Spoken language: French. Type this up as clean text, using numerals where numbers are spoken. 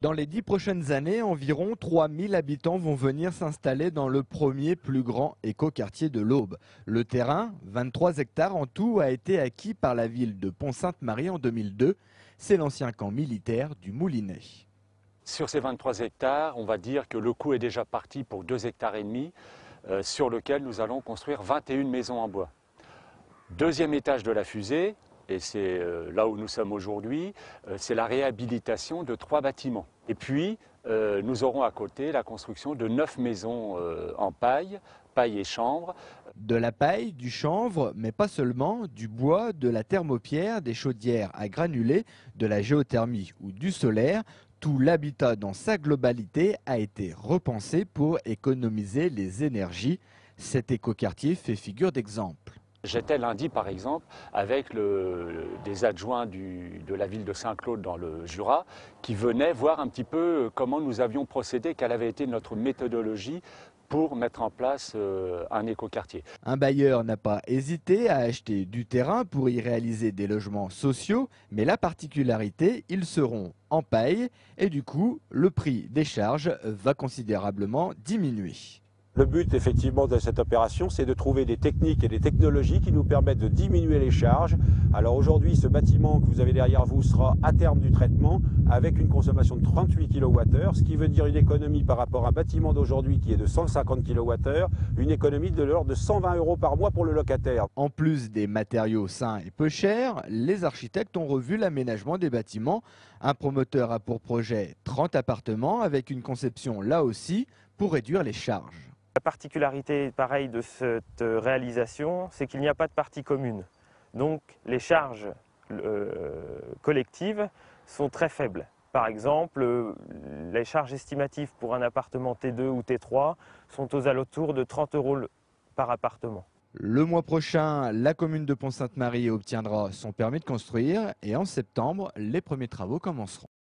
Dans les 10 prochaines années, environ 3000 habitants vont venir s'installer dans le premier plus grand écoquartier de l'Aube. Le terrain, 23 hectares en tout, a été acquis par la ville de Pont-Sainte-Marie en 2002. C'est l'ancien camp militaire du Moulinet. Sur ces 23 hectares, on va dire que le coût est déjà parti pour 2,5 hectares, sur lequel nous allons construire 21 maisons en bois. Deuxième étage de la fusée, et c'est là où nous sommes aujourd'hui, c'est la réhabilitation de 3 bâtiments. Et puis, nous aurons à côté la construction de 9 maisons en paille et chanvre. De la paille, du chanvre, mais pas seulement, du bois, de la thermopierre, des chaudières à granulés, de la géothermie ou du solaire. Tout l'habitat dans sa globalité a été repensé pour économiser les énergies. Cet écoquartier fait figure d'exemple. J'étais lundi, par exemple, avec des adjoints de la ville de Saint-Claude dans le Jura qui venaient voir un petit peu comment nous avions procédé, quelle avait été notre méthodologie pour mettre en place un écoquartier. Un bailleur n'a pas hésité à acheter du terrain pour y réaliser des logements sociaux, mais la particularité, ils seront en paille et du coup, le prix des charges va considérablement diminuer. Le but effectivement de cette opération, c'est de trouver des techniques et des technologies qui nous permettent de diminuer les charges. Alors aujourd'hui, ce bâtiment que vous avez derrière vous sera à terme du traitement avec une consommation de 38 kWh, ce qui veut dire une économie par rapport à un bâtiment d'aujourd'hui qui est de 150 kWh, une économie de l'ordre de 120 € par mois pour le locataire. En plus des matériaux sains et peu chers, les architectes ont revu l'aménagement des bâtiments. Un promoteur a pour projet 30 appartements avec une conception là aussi pour réduire les charges. La particularité, pareil, de cette réalisation, c'est qu'il n'y a pas de partie commune. Donc les charges collectives sont très faibles. Par exemple, les charges estimatives pour un appartement T2 ou T3 sont aux alentours de 30 € par appartement. Le mois prochain, la commune de Pont-Sainte-Marie obtiendra son permis de construire et en septembre, les premiers travaux commenceront.